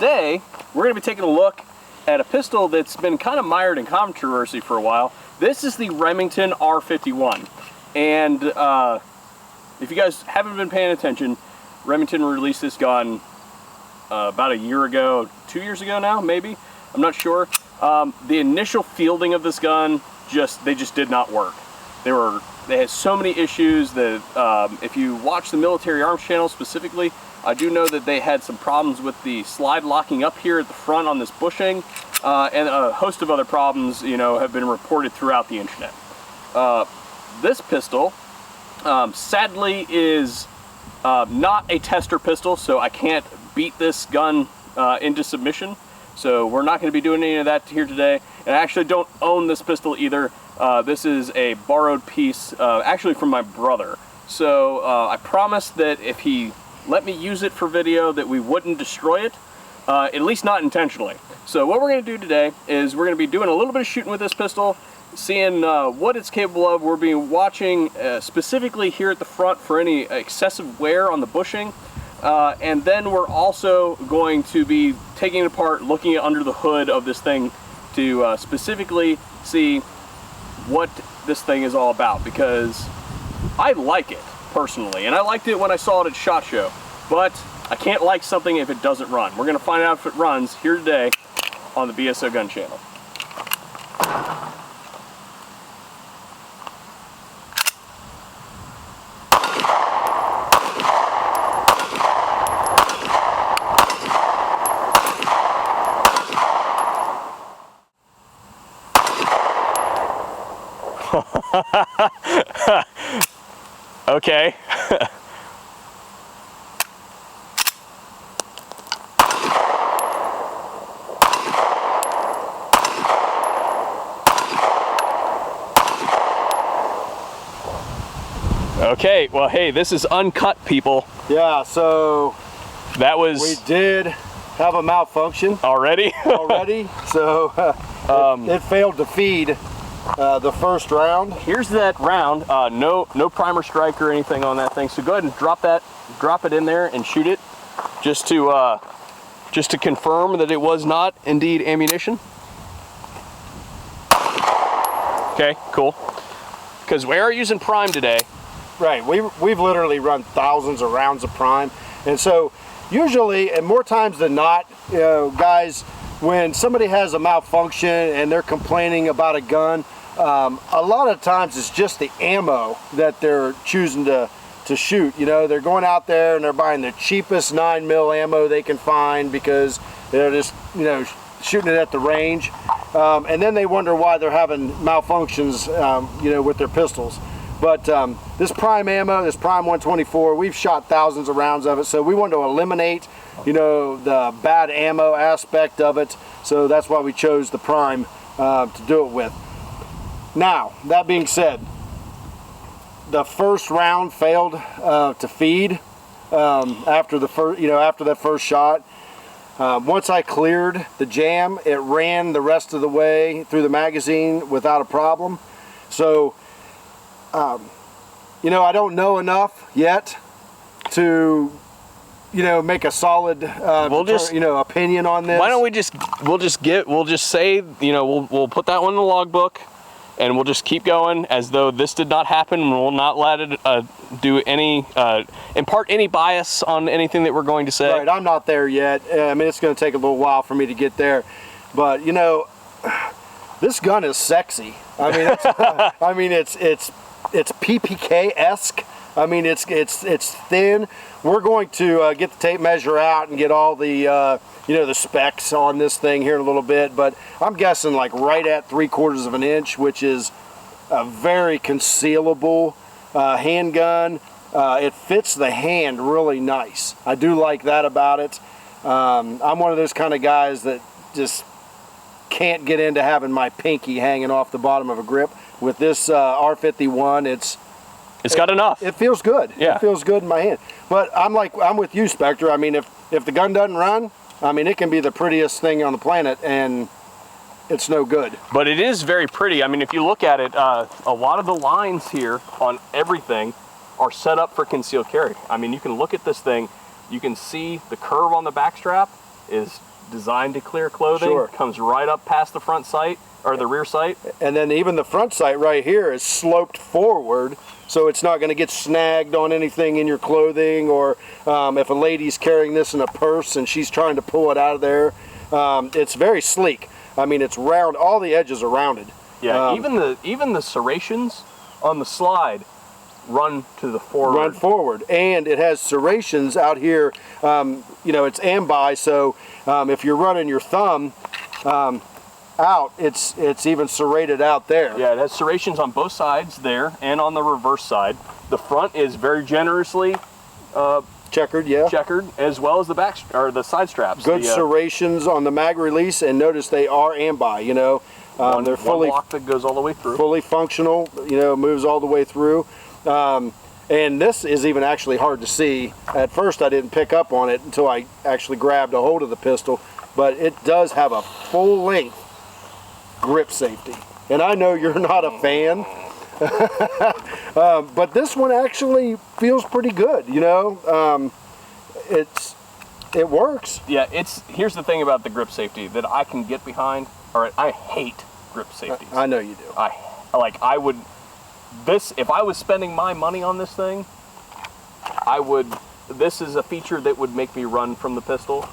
today we're going to be taking a look at a pistol that's been kind of mired in controversy for a while. This is the Remington R51. And if you guys haven't been paying attention, Remington released this gun about a year ago, 2 years ago now, maybe. I'm not sure. The initial fielding of this gun, they just did not work. They had so many issues that if you watch the Military Arms channel specifically, I do know that they had some problems with the slide locking up here at the front on this bushing, and a host of other problems, you know, have been reported throughout the internet. This pistol, sadly, is not a tester pistol, so I can't beat this gun into submission. So we're not going to be doing any of that here today. And I actually don't own this pistol either. This is a borrowed piece, actually from my brother. So I promised that if he let me use it for video that we wouldn't destroy it, at least not intentionally. So what we're going to do today is we're going to be doing a little bit of shooting with this pistol, seeing what it's capable of. We'll be watching specifically here at the front for any excessive wear on the bushing. And then we're also going to be taking it apart, looking under the hood of this thing to specifically see what this thing is all about, because I like it personally, and I liked it when I saw it at SHOT Show, but I can't like something if it doesn't run. We're going to find out if it runs here today on the VSO Gun Channel. Okay. Okay, well, hey, this is uncut, people. Yeah, so that was... we did have a malfunction. Already? Already. So it failed to feed the first round. Here's that round. No primer strike or anything on that thing. So go ahead and drop it in there and shoot it, just to confirm that it was not indeed ammunition. Okay, cool. Because we are using prime today. Right. We've literally run thousands of rounds of prime, and so usually, and more times than not, you know, guys, when somebody has a malfunction and they're complaining about a gun, a lot of times it's just the ammo that they're choosing to shoot. You know, they're going out there and they're buying the cheapest 9mm ammo they can find because they're just, you know, shooting it at the range, and then they wonder why they're having malfunctions, you know, with their pistols. But this prime ammo, this prime 124, we've shot thousands of rounds of it, so we wanted to eliminate, you know, the bad ammo aspect of it. So that's why we chose the prime to do it with. Now, that being said, the first round failed to feed after that first shot. Once I cleared the jam, it ran the rest of the way through the magazine without a problem. So, you know, I don't know enough yet to, you know, make a solid, opinion on this. Why don't we'll just say, you know, we'll put that one in the logbook, and we'll just keep going as though this did not happen, and we'll not let it impart any bias on anything that we're going to say. Right, I'm not there yet. I mean, it's going to take a little while for me to get there, but you know, this gun is sexy. I mean, it's PPK-esque. I mean, it's thin. We're going to get the tape measure out and get all the the specs on this thing here in a little bit, but I'm guessing like right at 3/4 of an inch, which is a very concealable handgun. It fits the hand really nice. I do like that about it. I'm one of those kind of guys that just can't get into having my pinky hanging off the bottom of a grip. With this R51, it's got enough. It feels good. Yeah. It feels good in my hand. But I'm with you, Spectre. I mean, if the gun doesn't run, I mean, it can be the prettiest thing on the planet, and it's no good. But it is very pretty. I mean, if you look at it, a lot of the lines here on everything are set up for concealed carry. I mean, you can look at this thing, you can see the curve on the back strap is designed to clear clothing. Sure. Comes right up past the front sight, or the rear sight. And then even the front sight right here is sloped forward, so it's not going to get snagged on anything in your clothing, or if a lady's carrying this in a purse and she's trying to pull it out of there. It's very sleek. I mean, it's round. All the edges are rounded. Yeah, even the serrations on the slide run to the forward. Run forward, and it has serrations out here. You know, it's ambi, so if you're running your thumb out, it's even serrated out there. Yeah, it has serrations on both sides there and on the reverse side. The front is very generously checkered, yeah. Checkered, as well as the back or the side straps. Good serrations on the mag release, and notice they are ambi. You know, they're fully one lock that goes all the way through. Fully functional. You know, moves all the way through. And this is even actually hard to see. At first I didn't pick up on it until I actually grabbed a hold of the pistol, but it does have a full length grip safety. And I know you're not a fan, but this one actually feels pretty good, you know. It works. Yeah, here's the thing about the grip safety that I can get behind. All right, I hate grip safeties. I know you do. If I was spending my money on this thing, this is a feature that would make me run from the pistol.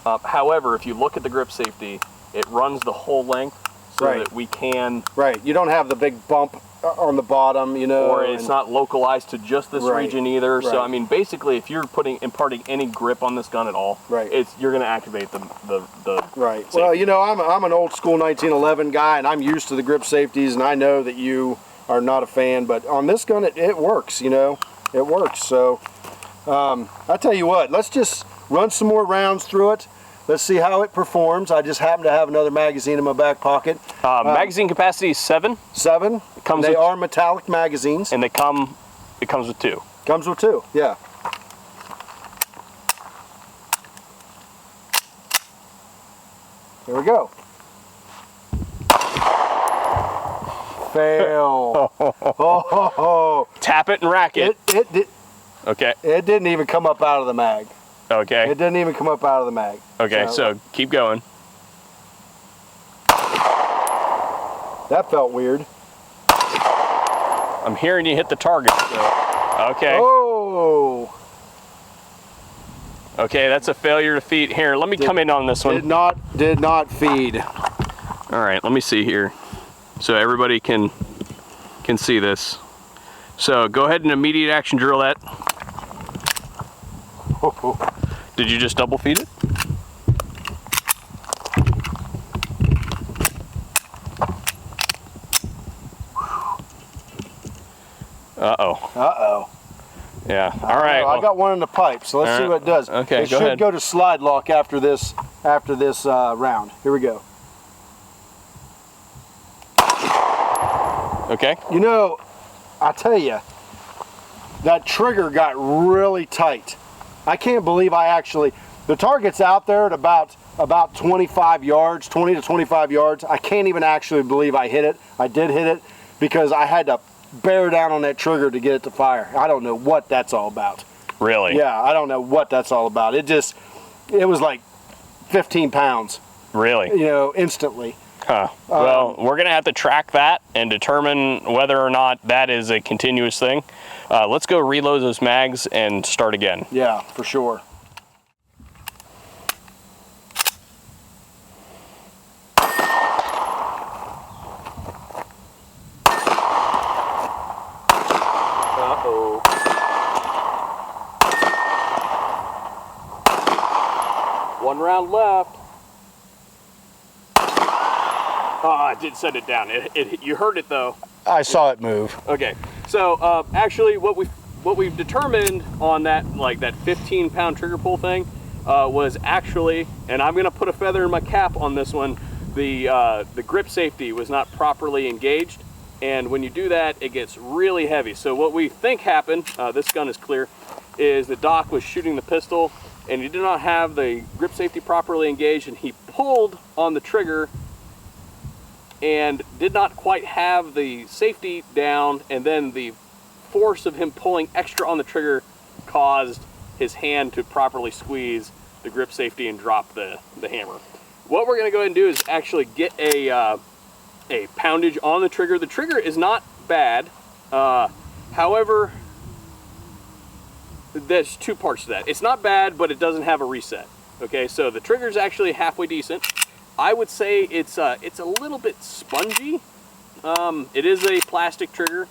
However, if you look at the grip safety, it runs the whole length so that we can... Right, you don't have the big bump on the bottom, you know. Or it's not localized to just this region either. Right. So, I mean, basically, if you're imparting any grip on this gun at all, you're going to activate the Right. safety. Well, you know, I'm an old school 1911 guy, and I'm used to the grip safeties, and I know that you are not a fan, but on this gun it works, you know. It works. So I tell you what, let's just run some more rounds through it. Let's see how it performs. I just happen to have another magazine in my back pocket. Magazine capacity is 7. 7. They are metallic magazines. And it comes with 2. Comes with 2, yeah. There we go. Fail. Oh. Tap it and rack it. Okay. It didn't even come up out of the mag. Okay. It didn't even come up out of the mag. Okay, so keep going. That felt weird. I'm hearing you hit the target. So. Okay. Oh. Okay, that's a failure to feed. Here, let me come in on this one. Did not feed. All right, let me see here, so everybody can see this. So go ahead and immediate action drill that. Did you just double feed it? Uh-oh. Yeah. All right. I got one in the pipe, so let's see what it does. Okay, it should go to slide lock after this round. Here we go. Okay. You know, I tell you, that trigger got really tight. I can't believe the target's out there at about 25 yards, 20 to 25 yards. I can't even actually believe I hit it. I did hit it because I had to bear down on that trigger to get it to fire. I don't know what that's all about. Really? Yeah, I don't know what that's all about. It was like 15 pounds. Really? You know, instantly. Huh. Well, we're going to have to track that and determine whether or not that is a continuous thing. Let's go reload those mags and start again. Yeah, for sure. Uh-oh. One round left. Oh, I did set it down. You heard it though. I saw it move. Okay, so actually, what we've determined on that 15-pound trigger pull thing was actually, and I'm gonna put a feather in my cap on this one. The grip safety was not properly engaged, and when you do that, it gets really heavy. So what we think happened, this gun is clear, is the Doc was shooting the pistol, and he did not have the grip safety properly engaged, and he pulled on the trigger and did not quite have the safety down, and then the force of him pulling extra on the trigger caused his hand to properly squeeze the grip safety and drop the hammer. What we're going to go ahead and do is actually get a poundage on the trigger. The trigger is not bad. However, there's two parts to that. It's not bad, but it doesn't have a reset. Okay, so the trigger is actually halfway decent. I would say it's a little bit spongy. It is a plastic trigger.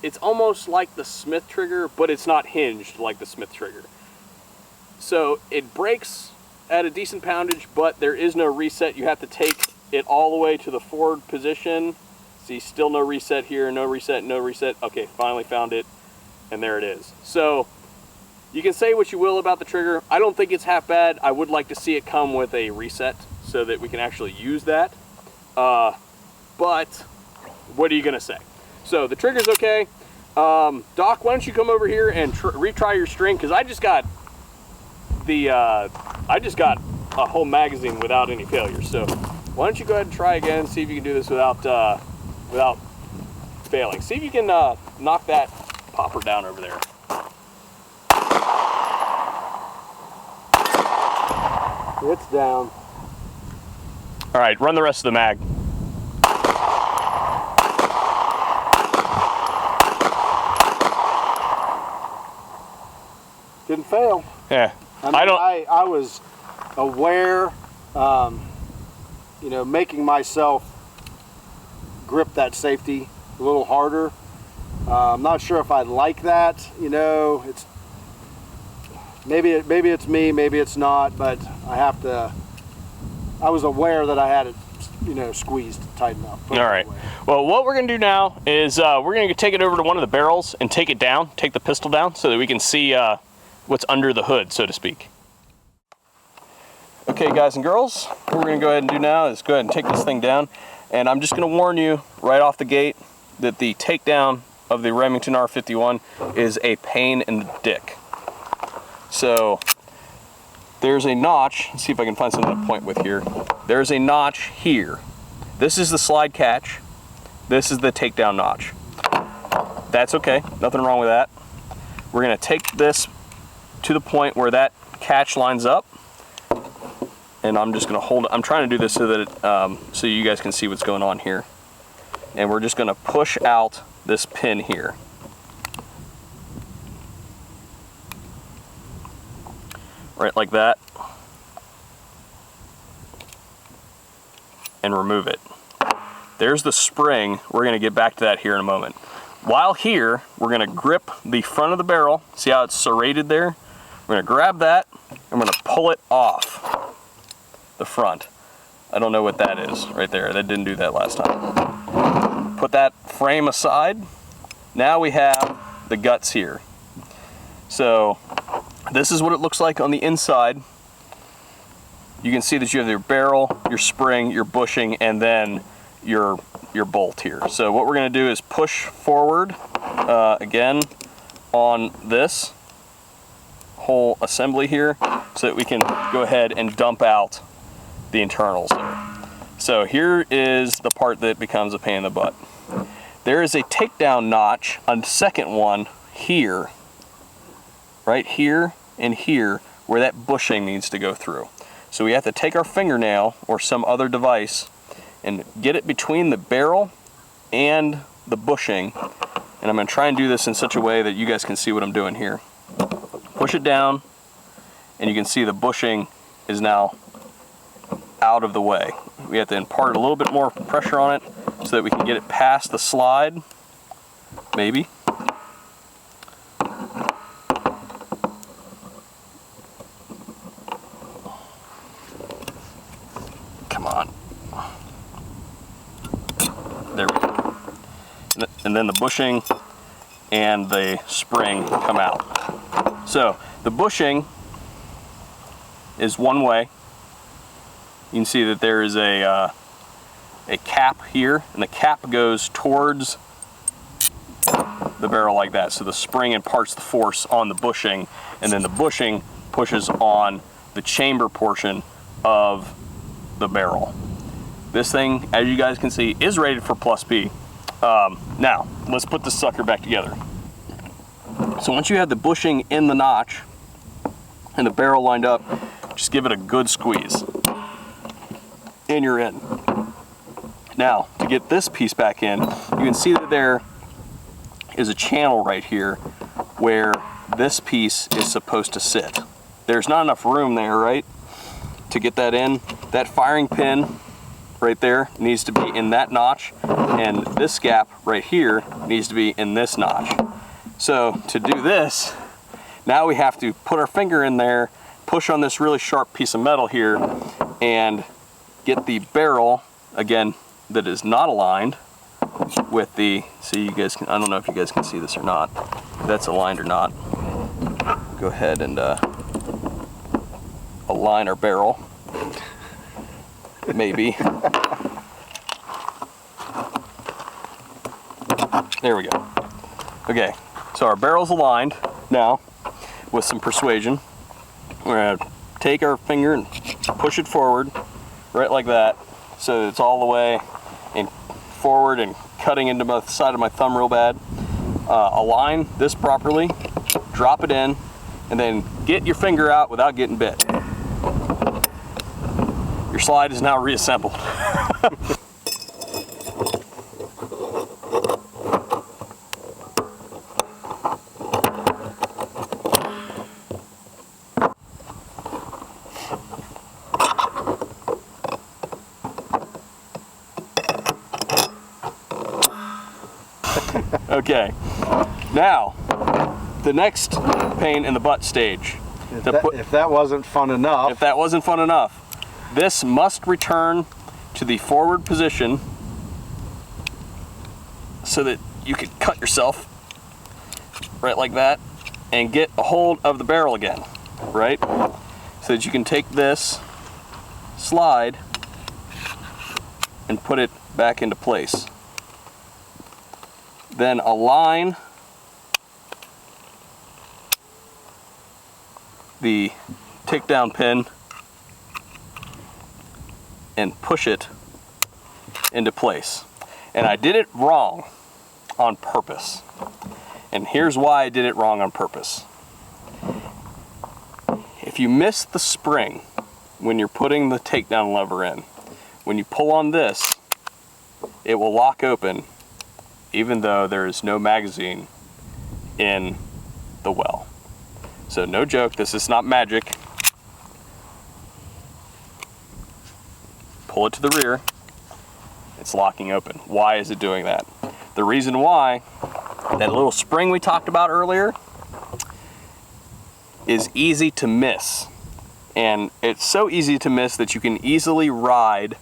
It's almost like the Smith trigger, but it's not hinged like the Smith trigger. So it breaks at a decent poundage, but there is no reset. You have to take it all the way to the forward position. See, still no reset here, no reset, no reset. Okay, finally found it, and there it is. So you can say what you will about the trigger. I don't think it's half bad. I would like to see it come with a reset so that we can actually use that. But what are you gonna say? So the trigger's okay. Doc, why don't you come over here and retry your string? Because I just got a whole magazine without any failures. So why don't you go ahead and try again, see if you can do this without failing. See if you can knock that popper down over there. It's down. All right, run the rest of the mag. Didn't fail. Yeah. I was aware, you know, making myself grip that safety a little harder. I'm not sure if I like that. You know, it's maybe it's me, maybe it's not, but I was aware that I had it, you know, squeezed tight enough. All right. Well, what we're going to do now is we're going to take it over to one of the barrels and take it down, take the pistol down, so that we can see what's under the hood, so to speak. Okay, guys and girls, what we're going to go ahead and do now is go ahead and take this thing down. And I'm just going to warn you right off the gate that the takedown of the Remington R51 is a pain in the dick. So there's a notch. Let's see if I can find something to point with here. There's a notch here. This is the slide catch. This is the takedown notch. That's okay, nothing wrong with that. We're going to take this to the point where that catch lines up, and I'm just going to hold it. I'm trying to do this so that so you guys can see what's going on here. And we're just going to push out this pin here. Right like that. And remove it. There's the spring. We're going to get back to that here in a moment. While here, we're going to grip the front of the barrel. See how it's serrated there? We're going to grab that and we're going to pull it off the front. I don't know what that is right there. That didn't do that last time. Put that frame aside. Now we have the guts here. So this is what it looks like on the inside. You can see that you have your barrel, your spring, your bushing, and then your bolt here. So what we're going to do is push forward again on this whole assembly here so that we can go ahead and dump out the internals there. So here is the part that becomes a pain in the butt. There is a takedown notch on the second one here, right here and here, where that bushing needs to go through. So we have to take our fingernail or some other device and get it between the barrel and the bushing. And I'm going to try and do this in such a way that you guys can see what I'm doing here. Push it down, and you can see the bushing is now out of the way. We have to impart a little bit more pressure on it so that we can get it past the slide, maybe. Come on. There we go. And then the bushing and the spring come out. So the bushing is one way. You can see that there is a cap here, and the cap goes towards the barrel like that. So the spring imparts the force on the bushing, and then the bushing pushes on the chamber portion of the barrel. This thing, as you guys can see, is rated for plus P. Now, let's put this sucker back together. So once you have the bushing in the notch, and the barrel lined up, just give it a good squeeze. And you're in. Now, to get this piece back in, you can see that there is a channel right here where this piece is supposed to sit. There's not enough room there, right, to get that in. That firing pin right there needs to be in that notch, and this gap right here needs to be in this notch. So to do this, now we have to put our finger in there, push on this really sharp piece of metal here, and get the barrel, again, that is not aligned with the, so you guys can, I don't know if you guys can see this or not, if that's aligned or not. Go ahead and align our barrel, maybe. There we go. Okay, so our barrel's aligned now with some persuasion. We're gonna take our finger and push it forward, right like that, so it's all the way and forward and cutting into the side of my thumb real bad. Align this properly, drop it in, and then get your finger out without getting bit. Your slide is now reassembled. Okay, now the next pain in the butt stage. If that wasn't fun enough. If that wasn't fun enough, this must return to the forward position so that you can cut yourself right like that and get a hold of the barrel again, right? So that you can take this slide and put it back into place. Then align the takedown pin and push it into place. And I did it wrong on purpose. And here's why I did it wrong on purpose. If you miss the spring when you're putting the takedown lever in, when you pull on this, it will lock open even though there is no magazine in the well. So no joke, this is not magic. Pull it to the rear, it's locking open. Why is it doing that? The reason why, that little spring we talked about earlier is easy to miss. And it's so easy to miss that you can easily ride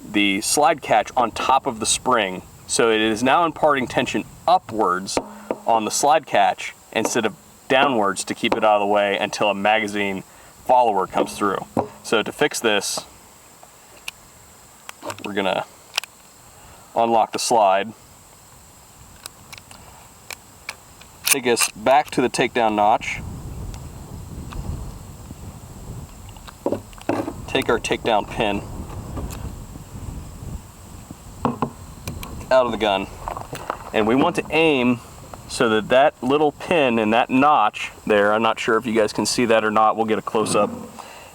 the slide catch on top of the spring, so it is now imparting tension upwards on the slide catch instead of downwards to keep it out of the way until a magazine follower comes through. So to fix this, we're gonna unlock the slide, take us back to the takedown notch, take our takedown pin out of the gun, and we want to aim so that that little pin and that notch there, I'm not sure if you guys can see that or not, we'll get a close-up,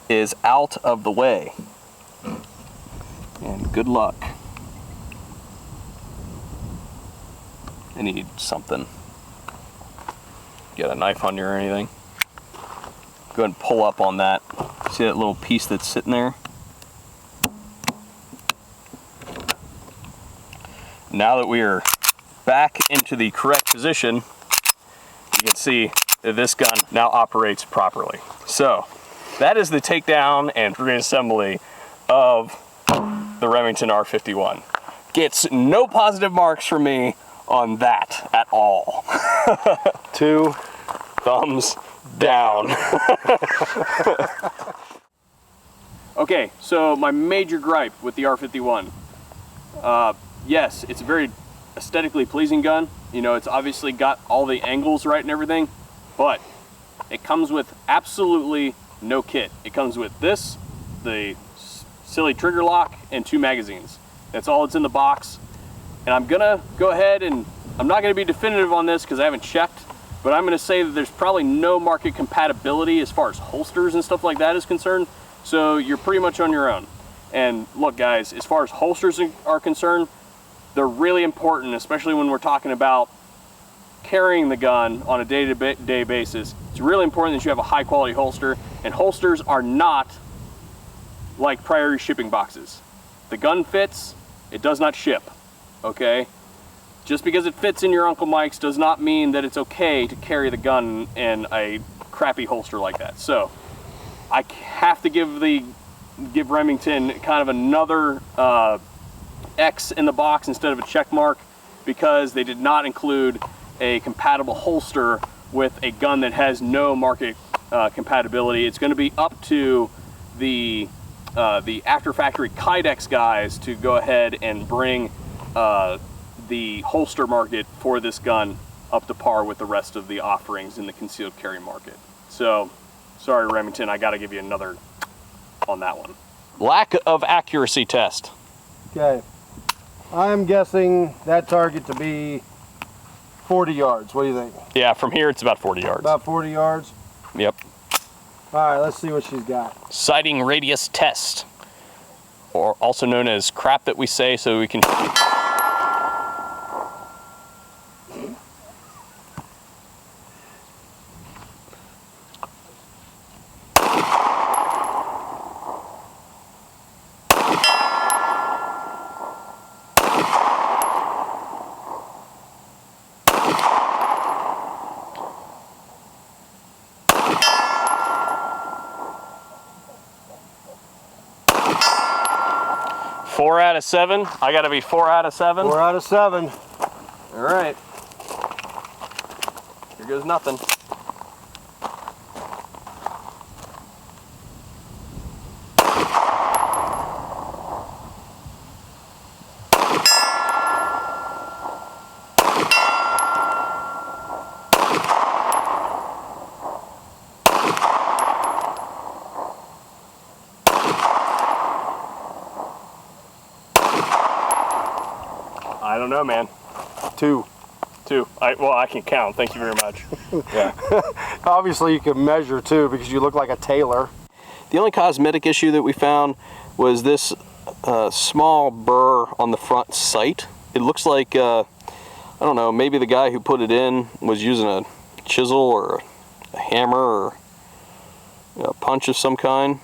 is out of the way. And good luck. I need something. Got a knife on you or anything? Go ahead and pull up on that. See that little piece that's sitting there? Now that we are back into the correct position, you can see that this gun now operates properly. So that is the takedown and reassembly of the Remington R51. Gets no positive marks from me on that at all. 2 thumbs down. Okay, so my major gripe with the R51. Yes, it's a very aesthetically pleasing gun. You know, it's obviously got all the angles right and everything, but it comes with absolutely no kit. It comes with this, the silly trigger lock, and 2 magazines. That's all that's in the box. And I'm gonna go ahead and, I'm not gonna be definitive on this because I haven't checked, but I'm going to say that there's probably no market compatibility as far as holsters and stuff like that is concerned, so you're pretty much on your own. And look guys, as far as holsters are concerned, they're really important, especially when we're talking about carrying the gun on a day-to-day basis. It's really important that you have a high quality holster, and holsters are not like priority shipping boxes. The gun fits, it does not ship, okay? Just because it fits in your Uncle Mike's does not mean that it's okay to carry the gun in a crappy holster like that. So I have to give Remington kind of another X in the box instead of a check mark, because they did not include a compatible holster with a gun that has no market compatibility. It's going to be up to the after factory Kydex guys to go ahead and bring the holster market for this gun up to par with the rest of the offerings in the concealed carry market. So sorry Remington, I got to give you another on that one. Lack of accuracy test. Okay, I'm guessing that target to be 40 yards. What do you think? Yeah, from here it's about 40 yards. About 40 yards? Yep. All right, let's see what she's got. Sighting radius test, or also known as crap that we say so we can... Four out of 7. I gotta be 4 out of 7. 4 out of 7. All right. Here goes nothing. I don't know, man. 2. 2. Well, I can count. Thank you very much. Yeah. Obviously, you can measure too because you look like a tailor. The only cosmetic issue that we found was this small burr on the front sight. It looks like, I don't know, maybe the guy who put it in was using a chisel or a hammer or a punch of some kind.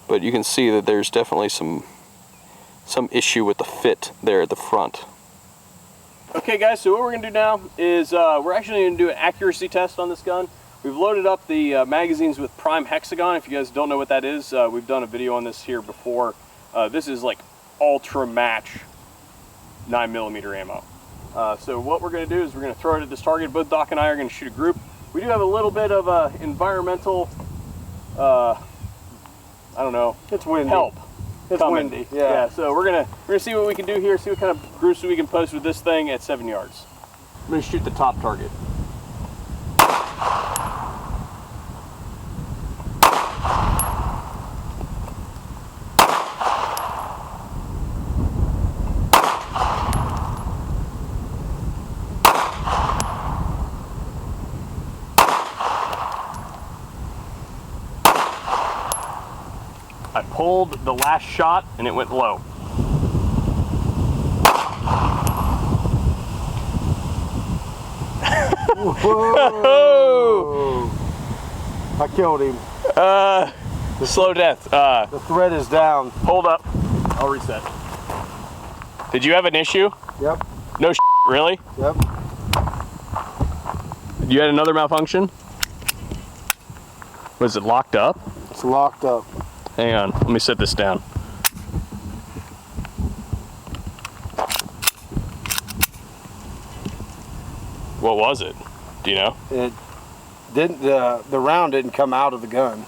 But you can see that there's definitely some issue with the fit there at the front. Okay guys, so what we're going to do now is we're actually going to do an accuracy test on this gun. We've loaded up the magazines with prime hexagon. If you guys don't know what that is, we've done a video on this here before. This is like ultra match 9mm ammo. So what we're going to do is we're going to throw it at this target. Both Doc and I are going to shoot a group. We do have a little bit of environmental, I don't know, it's windy. Help. It's windy. Yeah. So we're gonna see what we can do here. See what kind of groups we can post with this thing at 7 yards. I'm gonna shoot the top target. I pulled the last shot and it went low. Whoa. I killed him. Slow death. The thread is down. Hold up. I'll reset. Did you have an issue? Yep. No really? Yep. You had another malfunction? Was it locked up? It's locked up. Hang on, let me set this down. What was it? Do you know? It didn't. The round didn't come out of the gun.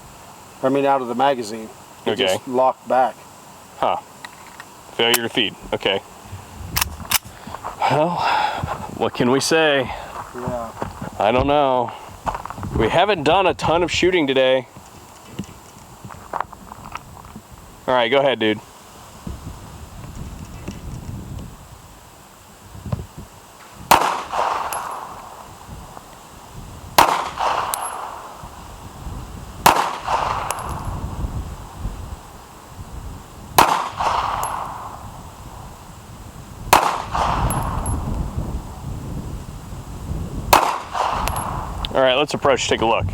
I mean, out of the magazine. It just locked back. Huh. Failure to feed. Okay. Well, what can we say? Yeah. I don't know. We haven't done a ton of shooting today. All right, go ahead, dude. All right, let's approach, take a look.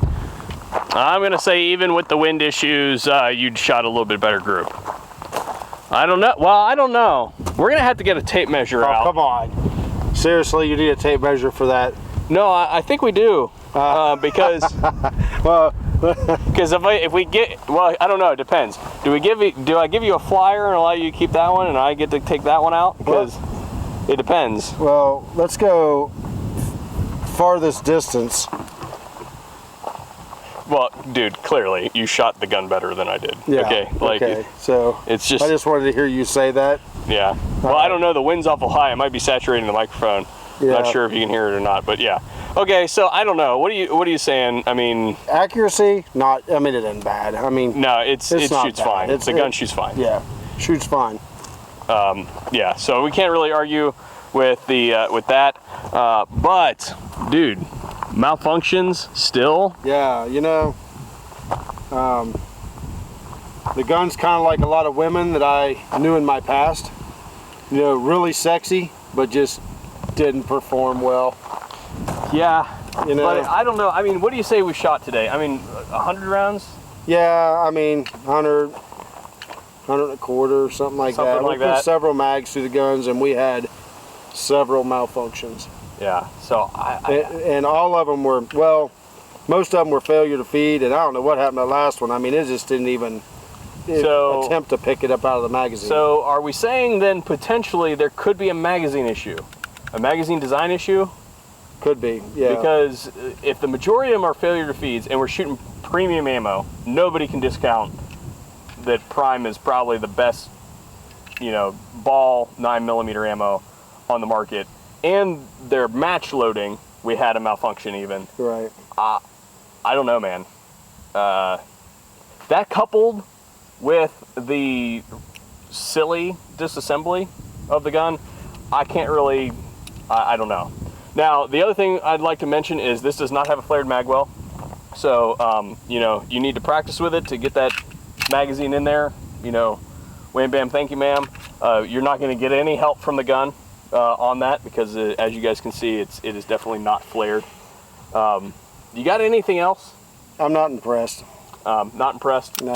I'm gonna say even with the wind issues, you'd shot a little bit better group. I don't know, well, I don't know. We're gonna have to get a tape measure out. Oh, come on. Seriously, you need a tape measure for that? No, I think we do, because well, because if we get, well, I don't know, it depends. Do I give you a flyer and allow you to keep that one and I get to take that one out? Because it depends. Well, let's go farthest distance. Well, dude, clearly you shot the gun better than I did. Yeah. Okay. Like, okay. So it's just. I just wanted to hear you say that. Yeah. Well, I don't know. The wind's awful high. It might be saturating the microphone. Yeah. I'm not sure if you can hear it or not, but yeah. Okay. So I don't know. What are you saying? I mean. Accuracy? Not. I mean, it isn't bad. I mean. No, it shoots bad. fine. The gun shoots fine. Yeah. Shoots fine. Yeah. So we can't really argue with the with that. But, dude. Malfunctions still. Yeah, you know, the gun's kind of like a lot of women that I knew in my past. You know, really sexy, but just didn't perform well. Yeah, you know. But I don't know. I mean, what do you say we shot today? I mean, 100 rounds? Yeah, I mean, 100 and a quarter or something like that. We put several mags through the guns, and we had several malfunctions. Yeah, so and all of them were, well, most of them were failure to feed, and I don't know what happened to the last one. I mean, it just didn't even attempt to pick it up out of the magazine. So are we saying then potentially there could be a magazine issue? A magazine design issue? Could be, yeah. Because if the majority of them are failure to feeds and we're shooting premium ammo, nobody can discount that Prime is probably the best, you know, ball 9mm ammo on the market. And their match loading, we had a malfunction even. Right. I don't know, man. That coupled with the silly disassembly of the gun, I can't really, I don't know. Now, the other thing I'd like to mention is this does not have a flared magwell. So, you know, you need to practice with it to get that magazine in there. You know, wham bam, thank you ma'am. You're not going to get any help from the gun. On that, because as you guys can see, it is definitely not flared. You got anything else? I'm not impressed. Not impressed? No.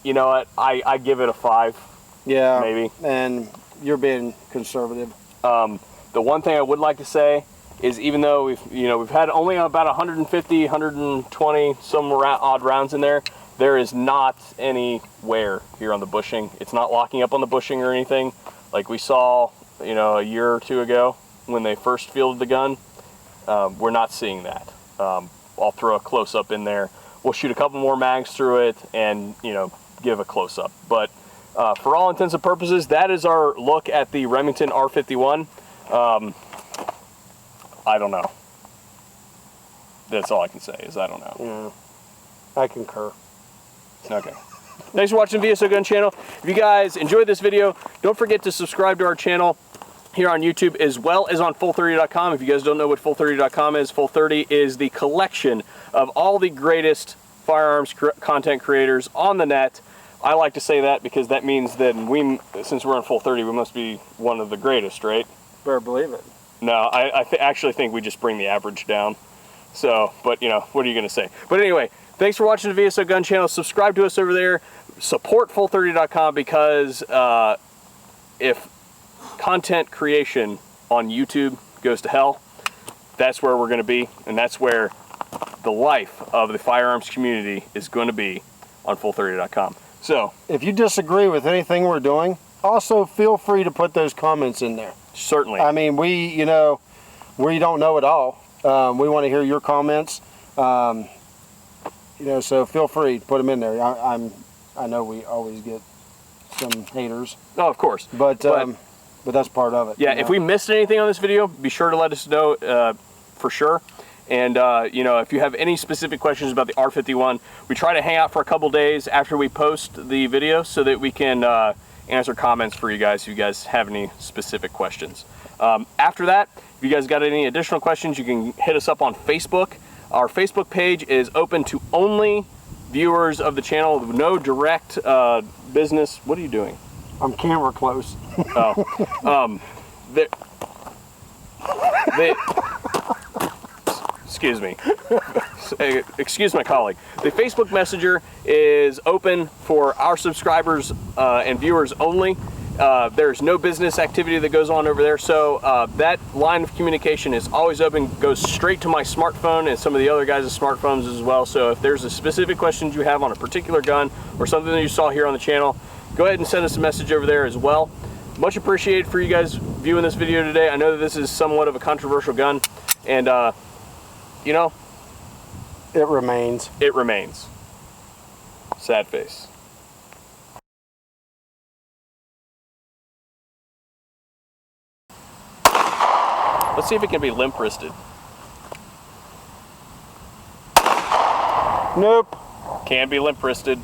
You know what? I give it a 5. Yeah. Maybe. And you're being conservative. The one thing I would like to say is, even though we've had only about 150, 120 some odd rounds in there, there is not any wear here on the bushing. It's not locking up on the bushing or anything like we saw, you know, a year or two ago when they first fielded the gun. We're not seeing that. I'll throw a close-up in there. We'll shoot a couple more mags through it and, you know, give a close-up. But for all intents and purposes, that is our look at the Remington R51. I don't know. That's all I can say is I don't know. Yeah, I concur. Okay. Thanks for watching VSO Gun Channel. If you guys enjoyed this video, don't forget to subscribe to our channel here on YouTube as well as on full30.com. If you guys don't know what full30.com is, Full30 is the collection of all the greatest firearms content creators on the net. I like to say that because that means that since we're on Full30, we must be one of the greatest, right? Better believe it. No, I actually think we just bring the average down. So, but you know, what are you going to say? But anyway, thanks for watching the VSO Gun Channel. Subscribe to us over there. Support full30.com because if content creation on YouTube goes to hell, that's where we're going to be, and that's where the life of the firearms community is going to be, on full30.com. So, if you disagree with anything we're doing, also feel free to put those comments in there. Certainly. I mean, we don't know it all. We want to hear your comments. You know, so feel free to put them in there. I know we always get some haters. Oh, of course. But that's part of it. Yeah, you know? if we missed anything on this video, be sure to let us know for sure. And, you know, if you have any specific questions about the R51, we try to hang out for a couple days after we post the video so that we can answer comments for you guys if you guys have any specific questions. After that, if you guys got any additional questions, you can hit us up on Facebook. Our Facebook page is open to only viewers of the channel, no direct business. What are you doing? I'm camera close. Oh. excuse me. Excuse my colleague. The Facebook Messenger is open for our subscribers and viewers only. There's no business activity that goes on over there, so that line of communication is always open, goes straight to my smartphone and some of the other guys' smartphones as well. So if there's a specific question you have on a particular gun or something that you saw here on the channel, go ahead and send us a message over there as well. Much appreciated for you guys viewing this video today. I know that this is somewhat of a controversial gun, and you know, it remains. It remains. Sad face. Let's see if it can be limp wristed. Nope. Can be limp wristed.